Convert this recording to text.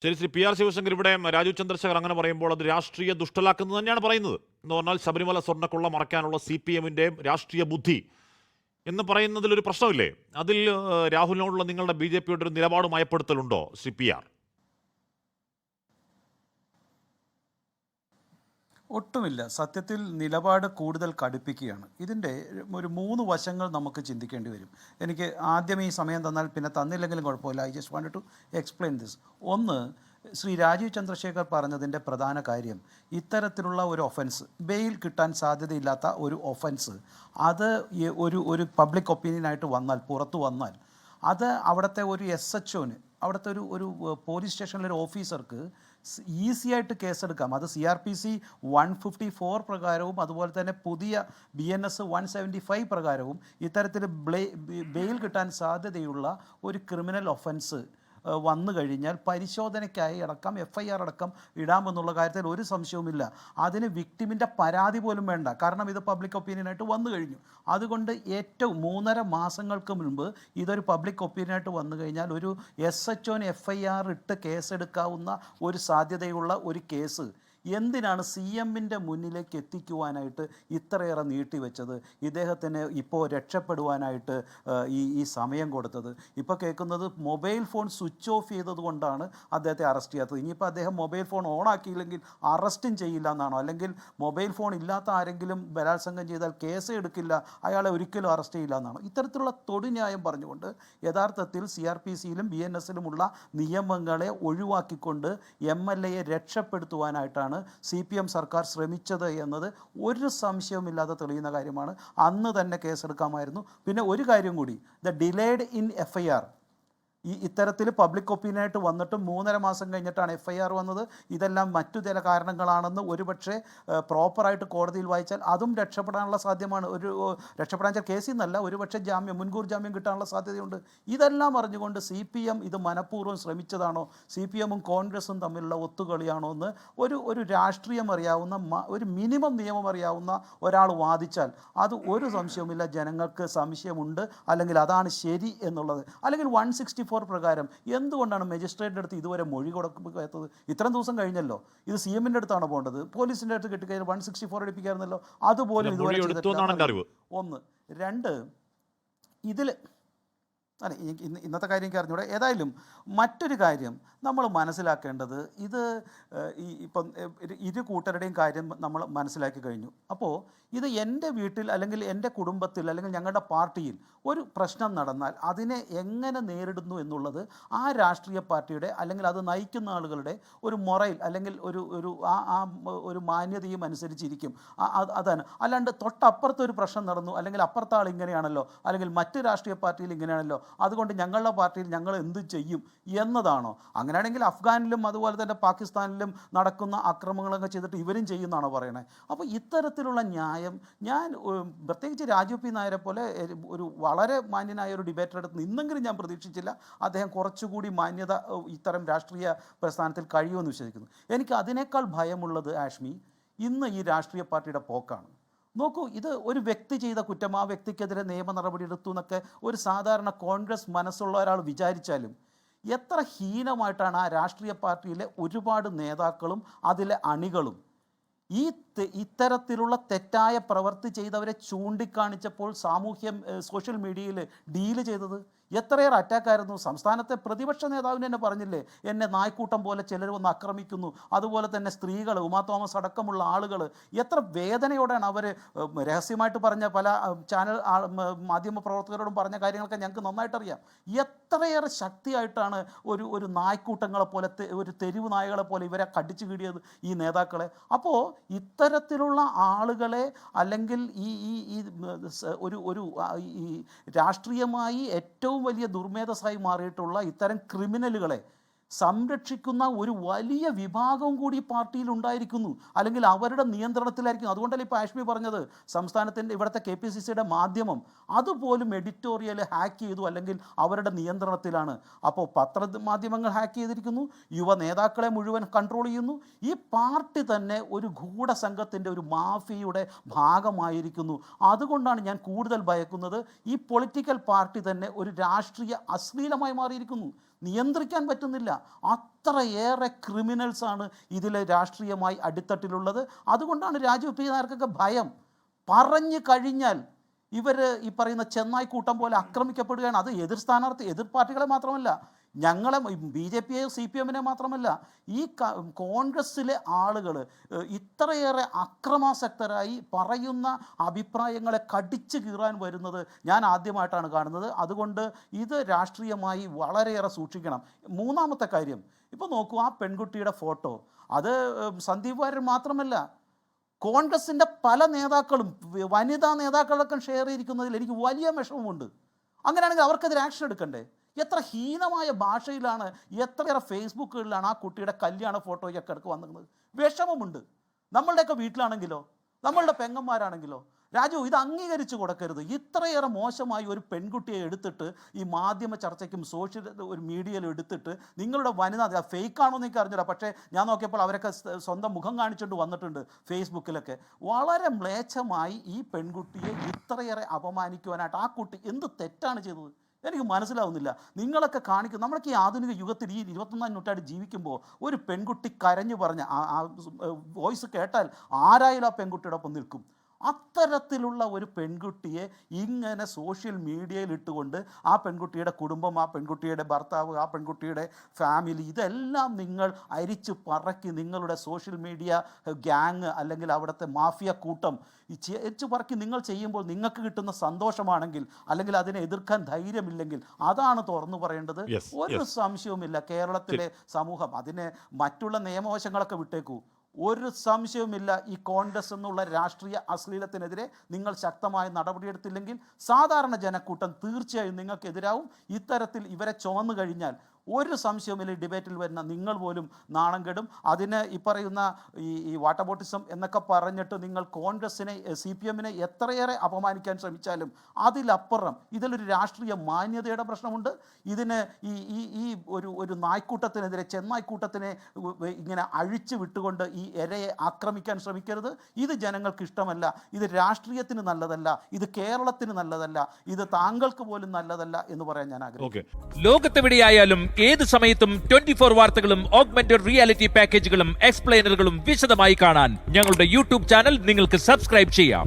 ശരി, Shri P R Sivasankar, ഇവിടെ രാജീവ് ചന്ദ്രശേഖർ അങ്ങനെ പറയുമ്പോൾ അത് രാഷ്ട്രീയ ദുഷ്ടലാക്കുന്നത് തന്നെയാണ് പറയുന്നത്. എന്ന് പറഞ്ഞാൽ ശബരിമല സ്വർണ്ണക്കൊള്ള മറയ്ക്കാനുള്ള CPM-ന്റെ രാഷ്ട്രീയ ബുദ്ധി എന്ന് പറയുന്നതിലൊരു പ്രശ്നമില്ലേ? അതിൽ രാഹുലിനോടുള്ള നിങ്ങളുടെ BJP-യുടെ ഒരു നിലപാട് മയപ്പെടുത്തലുണ്ടോ ശ്രീ പി ആർ? ഒട്ടുമില്ല. സത്യത്തിൽ നിലപാട് കൂടുതൽ കടുപ്പിക്കുകയാണ്. ഇതിൻ്റെ ഒരു 3 വശങ്ങൾ നമുക്ക് ചിന്തിക്കേണ്ടി വരും. എനിക്ക് ആദ്യം ഈ സമയം തന്നാൽ പിന്നെ തന്നില്ലെങ്കിലും കുഴപ്പമില്ല. I just wanted to explain this. ഒന്ന്, ശ്രീ രാജീവ് ചന്ദ്രശേഖർ പറഞ്ഞതിൻ്റെ പ്രധാന കാര്യം, ഇത്തരത്തിലുള്ള ഒരു ഒഫൻസ്, ബെയിൽ കിട്ടാൻ സാധ്യതയില്ലാത്ത ഒരു ഒഫൻസ്, അത് ഒരു പബ്ലിക് ഒപ്പീനിയനായിട്ട് വന്നാൽ, പുറത്തു വന്നാൽ, അത് അവിടുത്തെ ഒരു SHOന്, അവിടുത്തെ ഒരു പോലീസ് സ്റ്റേഷനിലൊരു ഓഫീസർക്ക് ഈസി ആയിട്ട് കേസെടുക്കാം. അത് CRPC 154 പ്രകാരവും അതുപോലെ തന്നെ പുതിയ BNS 175 പ്രകാരവും ഇത്തരത്തിൽ ബെയിൽ കിട്ടാൻ സാധ്യതയുള്ള ഒരു ക്രിമിനൽ ഒഫൻസ് വന്നു കഴിഞ്ഞാൽ പരിശോധനയ്ക്കായി അടക്കം FIR അടക്കം ഇടാമെന്നുള്ള കാര്യത്തിൽ ഒരു സംശയവുമില്ല. അതിന് വിക്ടിമിൻ്റെ പരാതി പോലും വേണ്ട. കാരണം ഇത് പബ്ലിക് ഒപ്പീനിയനായിട്ട് വന്നു കഴിഞ്ഞു. അതുകൊണ്ട് ഏറ്റവും 3.5 മാസങ്ങൾക്ക് മുൻപ് ഇതൊരു പബ്ലിക് ഒപ്പീനിയനായിട്ട് വന്നു കഴിഞ്ഞാൽ ഒരു SHOന് FIR ഇട്ട് കേസെടുക്കാവുന്ന ഒരു സാധ്യതയുള്ള ഒരു കേസ് എന്തിനാണ് CM-ൻ്റെ മുന്നിലേക്ക് എത്തിക്കുവാനായിട്ട് ഇത്രയേറെ നീട്ടിവെച്ചത്? ഇദ്ദേഹത്തിന് ഇപ്പോൾ രക്ഷപ്പെടുവാനായിട്ട് ഈ സമയം കൊടുത്തത്. ഇപ്പോൾ കേൾക്കുന്നത് മൊബൈൽ ഫോൺ സ്വിച്ച് ഓഫ് ചെയ്തതുകൊണ്ടാണ് അദ്ദേഹത്തെ അറസ്റ്റ് ചെയ്യാത്തത്. ഇനിയിപ്പോൾ അദ്ദേഹം മൊബൈൽ ഫോൺ ഓണാക്കിയില്ലെങ്കിൽ അറസ്റ്റും ചെയ്യില്ല എന്നാണോ? അല്ലെങ്കിൽ മൊബൈൽ ഫോൺ ഇല്ലാത്ത ആരെങ്കിലും ബലാത്സംഗം ചെയ്താൽ കേസ് എടുക്കില്ല, അയാളെ ഒരിക്കലും അറസ്റ്റ് ചെയ്യില്ല എന്നാണോ? ഇത്തരത്തിലുള്ള തൊടുന്യായം പറഞ്ഞുകൊണ്ട് യഥാർത്ഥത്തിൽ CRPC-യിലും BNS-ലുമുള്ള നിയമങ്ങളെ ഒഴിവാക്കിക്കൊണ്ട് MLA-യെ രക്ഷപ്പെടുത്തുവാനായിട്ടാണ് CPM സർക്കാർ ശ്രമിച്ചത് എന്നത് ഒരു സംശയവുമില്ലാതെ തെളിയുന്ന കാര്യമാണ്. അന്ന് തന്നെ കേസെടുക്കാമായിരുന്നു. പിന്നെ ഒരു കാര്യം കൂടി, ദ ഡിലേഡ് ഇൻ FIR, ഇത്തരത്തിൽ പബ്ലിക് ഒപ്പീനിയനായിട്ട് വന്നിട്ട് 3.5 മാസം കഴിഞ്ഞിട്ടാണ് FIR വന്നത്. ഇതെല്ലാം മറ്റു ചില കാരണങ്ങളാണെന്ന് ഒരുപക്ഷെ പ്രോപ്പറായിട്ട് കോടതിയിൽ വായിച്ചാൽ അതും രക്ഷപ്പെടാനുള്ള സാധ്യമാണ്. രക്ഷപ്പെടാൻ വെച്ചാൽ കേസിൽ നിന്നല്ല, ഒരുപക്ഷെ മുൻകൂർ ജാമ്യം കിട്ടാനുള്ള സാധ്യതയുണ്ട്. ഇതെല്ലാം അറിഞ്ഞുകൊണ്ട് CPM ഇത് മനഃപൂർവ്വം ശ്രമിച്ചതാണോ, CPM-ഉം കോൺഗ്രസും തമ്മിലുള്ള ഒത്തുകളിയാണോ എന്ന് ഒരു രാഷ്ട്രീയം അറിയാവുന്ന, ഒരു മിനിമം നിയമം അറിയാവുന്ന ഒരാൾ വാദിച്ചാൽ അത് ഒരു സംശയവുമില്ല, ജനങ്ങൾക്ക് സംശയമുണ്ട്, അല്ലെങ്കിൽ അതാണ് ശരി എന്നുള്ളത്. അല്ലെങ്കിൽ 164 പ്രകാരം എന്തുകൊണ്ടാണ് മജിസ്ട്രേറ്റിൻ്റെ അടുത്ത് ഇതുവരെ മൊഴി കൊടുക്കാത്തത്? ഇത്രയും ദിവസം കഴിഞ്ഞല്ലോ. ഇത് CM-ൻ്റെ അടുത്താണ് പോകേണ്ടത്. പോലീസിൻ്റെ അടുത്ത് കിട്ടിക്കഴിഞ്ഞാൽ 164 എടുപ്പിക്കായിരുന്നല്ലോ. അതുപോലും ഇതുവരെ ചെയ്തിട്ടില്ല. ഒന്ന്. രണ്ട്, ഇതിൽ അല്ല, ഇന്നത്തെ കാര്യം എനിക്ക് അറിഞ്ഞൂടെ. ഏതായാലും മറ്റൊരു കാര്യം നമ്മൾ മനസ്സിലാക്കേണ്ടത്, ഇത് ഇപ്പം ഇരു കൂട്ടരുടെയും കാര്യം നമ്മൾ മനസ്സിലാക്കി കഴിഞ്ഞു. അപ്പോൾ ഇത് എൻ്റെ വീട്ടിൽ അല്ലെങ്കിൽ എൻ്റെ കുടുംബത്തിൽ അല്ലെങ്കിൽ ഞങ്ങളുടെ പാർട്ടിയിൽ ഒരു പ്രശ്നം നടന്നാൽ അതിനെ എങ്ങനെ നേരിടുന്നു എന്നുള്ളത് ആ രാഷ്ട്രീയ പാർട്ടിയുടെ അല്ലെങ്കിൽ അത് നയിക്കുന്ന ആളുകളുടെ ഒരു മൊറയിൽ അല്ലെങ്കിൽ ഒരു മാന്യതയും അനുസരിച്ചിരിക്കും. അതാണ്. അല്ലാണ്ട് തൊട്ടപ്പുറത്തൊരു പ്രശ്നം നടന്നു അല്ലെങ്കിൽ അപ്പുറത്തെ ആൾ ഇങ്ങനെയാണല്ലോ അല്ലെങ്കിൽ മറ്റ് രാഷ്ട്രീയ പാർട്ടിയിൽ ഇങ്ങനെയാണല്ലോ, അതുകൊണ്ട് ഞങ്ങളുടെ പാർട്ടിയിൽ ഞങ്ങൾ എന്ത് ചെയ്യും എന്നതാണോ? അങ്ങനെയാണെങ്കിൽ അഫ്ഗാനിലും അതുപോലെ തന്നെ പാകിസ്ഥാനിലും നടക്കുന്ന അക്രമങ്ങളൊക്കെ ചെയ്തിട്ട് ഇവരും ചെയ്യുന്നതാണോ പറയണത്? അപ്പോൾ ഇത്തരത്തിലുള്ള ന്യായം ഞാൻ പ്രത്യേകിച്ച് രാജു പി നായരെ പോലെ ഒരു വളരെ മാന്യനായ ഒരു ഡിബേറ്റർ അടുത്ത് നിന്നെങ്കിലും ഞാൻ പ്രതീക്ഷിച്ചില്ല. അദ്ദേഹം കുറച്ചുകൂടി മാന്യത ഇത്തരം രാഷ്ട്രീയ പ്രസ്ഥാനത്തിൽ കഴിയുമെന്ന് വിശ്വസിക്കുന്നു. എനിക്ക് അതിനേക്കാൾ ഭയമുള്ളത് ആഷ്മി, ഇന്ന് ഈ രാഷ്ട്രീയ പാർട്ടിയുടെ പോക്കാണ്. നോക്കൂ, ഇത് ഒരു വ്യക്തി ചെയ്ത കുറ്റം, ആ വ്യക്തിക്കെതിരെ നിയമ നടപടി എടുത്തു എന്നൊക്കെ ഒരു സാധാരണ കോൺഗ്രസ് മനസ്സുള്ള ഒരാൾ വിചാരിച്ചാലും എത്ര ഹീനമായിട്ടാണ് ആ രാഷ്ട്രീയ പാർട്ടിയിലെ ഒരുപാട് നേതാക്കളും അതിലെ അണികളും ഇത്തരത്തിലുള്ള തെറ്റായ പ്രവൃത്തി ചെയ്തവരെ ചൂണ്ടിക്കാണിച്ചപ്പോൾ സോഷ്യൽ മീഡിയയിൽ ഡീല് ചെയ്തത്. എത്രയേറെ അറ്റാക്കായിരുന്നു. സംസ്ഥാനത്തെ പ്രതിപക്ഷ നേതാവിന് തന്നെ പറഞ്ഞില്ലേ, എന്നെ നായ്ക്കൂട്ടം പോലെ ചിലർ വന്ന് ആക്രമിക്കുന്നു. അതുപോലെ തന്നെ സ്ത്രീകൾ, ഉമാ തോമസ് അടക്കമുള്ള ആളുകൾ എത്ര വേദനയോടെയാണ് അവർ രഹസ്യമായിട്ട് പറഞ്ഞ പല ചാനൽ മാധ്യമ പ്രവർത്തകരോടും പറഞ്ഞ കാര്യങ്ങളൊക്കെ ഞങ്ങൾക്ക് നന്നായിട്ടറിയാം. എത്രയേറെ ശക്തിയായിട്ടാണ് ഒരു നായ്ക്കൂട്ടങ്ങളെ പോലെ, ഒരു തെരുവ് നായകളെ പോലെ ഇവരെ കടിച്ചു കീടിയത് ഈ നേതാക്കളെ. അപ്പോൾ ഇത്തരത്തിലുള്ള ആളുകളെ അല്ലെങ്കിൽ ഈ രാഷ്ട്രീയമായി ഏറ്റവും വലിയ ദുർമേധസ്സായി മാറിയിട്ടുള്ള ഇത്തരം ക്രിമിനലുകളെ സംരക്ഷിക്കുന്ന ഒരു വലിയ വിഭാഗം കൂടി പാർട്ടിയിൽ ഉണ്ടായിരിക്കുന്നു, അല്ലെങ്കിൽ അവരുടെ നിയന്ത്രണത്തിലായിരിക്കും. അതുകൊണ്ടല്ലേ ഇപ്പോൾ ആഷ്മി പറഞ്ഞത്, സംസ്ഥാനത്തിൻ്റെ ഇവിടുത്തെ KPCC-യുടെ മാധ്യമം അതുപോലും എഡിറ്റോറിയൽ ഹാക്ക് ചെയ്തു, അല്ലെങ്കിൽ അവരുടെ നിയന്ത്രണത്തിലാണ്. അപ്പോൾ പത്രമാധ്യമങ്ങൾ ഹാക്ക് ചെയ്തിരിക്കുന്നു, യുവ നേതാക്കളെ മുഴുവൻ കൺട്രോൾ ചെയ്യുന്നു. ഈ പാർട്ടി തന്നെ ഒരു ഗൂഢസംഘത്തിൻ്റെ, ഒരു മാഫിയയുടെ ഭാഗമായിരിക്കുന്നു. അതുകൊണ്ടാണ് ഞാൻ കൂടുതൽ ഭയക്കുന്നത്, ഈ പൊളിറ്റിക്കൽ പാർട്ടി തന്നെ ഒരു രാഷ്ട്രീയ അശ്ലീലമായി മാറിയിരിക്കുന്നു. നിയന്ത്രിക്കാൻ പറ്റുന്നില്ല. അത്രയേറെ ക്രിമിനൽസാണ് ഇതിൽ രാഷ്ട്രീയമായി അടിത്തട്ടിലുള്ളത്. അതുകൊണ്ടാണ് രാജീവ് പി നായർക്കൊക്കെ ഭയം. പറഞ്ഞു കഴിഞ്ഞാൽ ഇവർ ഈ പറയുന്ന ചെന്നായി കൂട്ടം പോലെ ആക്രമിക്കപ്പെടുകയാണ്. അത് എതിർ സ്ഥാനാർത്ഥി, എതിർ പാർട്ടികളെ മാത്രമല്ല, ഞങ്ങളെ BJP CPM മാത്രമല്ല, ഈ കോൺഗ്രസ്സിലെ ആളുകൾ ഇത്രയേറെ അക്രമാസക്തരായി പറയുന്ന അഭിപ്രായങ്ങളെ കടിച്ചു കീറാൻ വരുന്നത് ഞാൻ ആദ്യമായിട്ടാണ് കാണുന്നത്. അതുകൊണ്ട് ഇത് രാഷ്ട്രീയമായി വളരെയേറെ സൂക്ഷിക്കണം. മൂന്നാമത്തെ കാര്യം, ഇപ്പോൾ നോക്കൂ, ആ പെൺകുട്ടിയുടെ ഫോട്ടോ അത് സന്ദീപ് വാര്യർ മാത്രമല്ല, കോൺഗ്രസിൻ്റെ പല നേതാക്കളും വനിതാ നേതാക്കളൊക്കെ ഷെയർ ചെയ്തിരിക്കുന്നതിൽ എനിക്ക് വലിയ വിഷമമുണ്ട്. അങ്ങനെയാണെങ്കിൽ അവർക്കെതിരെ ആക്ഷൻ എടുക്കണ്ടേ? എത്ര ഹീനമായ ഭാഷയിലാണ്, എത്രയേറെ ഫേസ്ബുക്കുകളിലാണ് ആ കുട്ടിയുടെ കല്യാണ ഫോട്ടോയൊക്കെ ഇടയ്ക്ക് വന്നിരുന്നത്. വിഷമമുണ്ട്. നമ്മളുടെയൊക്കെ വീട്ടിലാണെങ്കിലോ, നമ്മളുടെ പെങ്ങന്മാരാണെങ്കിലോ, രാജു ഇത് അംഗീകരിച്ചു കൊടുക്കരുത്. ഇത്രയേറെ മോശമായി ഒരു പെൺകുട്ടിയെ എടുത്തിട്ട് ഈ മാധ്യമ ചർച്ചയ്ക്കും സോഷ്യൽ ഒരു മീഡിയയിലും എടുത്തിട്ട് നിങ്ങളുടെ വനിത ഫേക്കാണോ എന്ന് എനിക്ക് അറിഞ്ഞില്ല. പക്ഷേ ഞാൻ നോക്കിയപ്പോൾ അവരൊക്കെ സ്വന്തം മുഖം കാണിച്ചുകൊണ്ട് വന്നിട്ടുണ്ട് ഫേസ്ബുക്കിലൊക്കെ. വളരെ മ്ലേച്ഛമായി ഈ പെൺകുട്ടിയെ ഇത്രയേറെ അപമാനിക്കുവാനായിട്ട് ആ കുട്ടി എന്ത് തെറ്റാണ് ചെയ്തത് എനിക്ക് മനസ്സിലാവുന്നില്ല. നിങ്ങളൊക്കെ കാണിക്കും, നമ്മളൊക്കെ ഈ ആധുനിക യുഗത്തിൽ ഈ 21-ാം നൂറ്റാണ്ട് ജീവിക്കുമ്പോൾ ഒരു പെൺകുട്ടി കരഞ്ഞു പറഞ്ഞ ആ വോയിസ് കേട്ടാൽ ആരായാലും ആ പെൺകുട്ടിയോടൊപ്പം നിൽക്കും. അത്തരത്തിലുള്ള ഒരു പെൺകുട്ടിയെ ഇങ്ങനെ സോഷ്യൽ മീഡിയയിൽ ഇട്ടുകൊണ്ട് ആ പെൺകുട്ടിയുടെ കുടുംബം, ആ പെൺകുട്ടിയുടെ ഭർത്താവ്, ആ പെൺകുട്ടിയുടെ ഫാമിലി ഇതെല്ലാം നിങ്ങൾ അരിച്ചു പറക്കി നിങ്ങളുടെ സോഷ്യൽ മീഡിയ ഗ്യാങ് അല്ലെങ്കിൽ അവിടുത്തെ മാഫിയ കൂട്ടം അരിച്ചു പറക്കി നിങ്ങൾ ചെയ്യുമ്പോൾ നിങ്ങൾക്ക് കിട്ടുന്ന സന്തോഷമാണെങ്കിൽ അല്ലെങ്കിൽ അതിനെ എതിർക്കാൻ ധൈര്യമില്ലെങ്കിൽ അതാണ് തുറന്നു പറയേണ്ടത്. ഒരു സംശയവുമില്ല, കേരളത്തിലെ സമൂഹം അതിനെ മറ്റുള്ള നിയമവശങ്ങളൊക്കെ വിട്ടേക്കൂ, ഒരു സംശയവുമില്ല, ഈ കോൺഗ്രസ് എന്നുള്ള രാഷ്ട്രീയ അശ്ലീലത്തിനെതിരെ നിങ്ങൾ ശക്തമായ നടപടിയെടുത്തില്ലെങ്കിൽ സാധാരണ ജനക്കൂട്ടം തീർച്ചയായും നിങ്ങൾക്കെതിരാവും. ഇത്തരത്തിൽ ഇവരെ ചുമന്നു കഴിഞ്ഞാൽ ഒരു സംശയവുമില്ല, ഡിബേറ്റിൽ വരുന്ന നിങ്ങൾ പോലും നാണം കെടും. അതിന് ഈ പറയുന്ന ഈ വാട്ടബോട്ടിസം എന്നൊക്കെ പറഞ്ഞിട്ട് നിങ്ങൾ കോൺഗ്രസിനെ CPM എത്രയേറെ അപമാനിക്കാൻ ശ്രമിച്ചാലും അതിലപ്പുറം ഇതിലൊരു രാഷ്ട്രീയ മാന്യതയുടെ പ്രശ്നമുണ്ട്. ഇതിന് ഈ ഒരു നായ്ക്കൂട്ടത്തിനെതിരെ, ചെന്നായ്ക്കൂട്ടത്തിനെ ഇങ്ങനെ അഴിച്ചു വിട്ടുകൊണ്ട് ഈ ഇരയെ ആക്രമിക്കാൻ ശ്രമിക്കരുത്. ഇത് ജനങ്ങൾക്ക് ഇഷ്ടമല്ല, ഇത് രാഷ്ട്രീയത്തിന് നല്ലതല്ല, ഇത് കേരളത്തിന് നല്ലതല്ല, ഇത് താങ്കൾക്ക് പോലും നല്ലതല്ല എന്ന് പറയാൻ ഞാൻ ആഗ്രഹിക്കുന്നു. ലോകത്തെവിടെയായാലും ഏത് സമയത്തും 24 വാർത്തകളും ഓഗ്മെന്റഡ് റിയാലിറ്റി പാക്കേജുകളും എക്സ്പ്ലെയിനറുകളും വിശദമായി കാണാൻ ഞങ്ങളുടെ YouTube ചാനൽ നിങ്ങൾക്ക് സബ്സ്ക്രൈബ് ചെയ്യാം.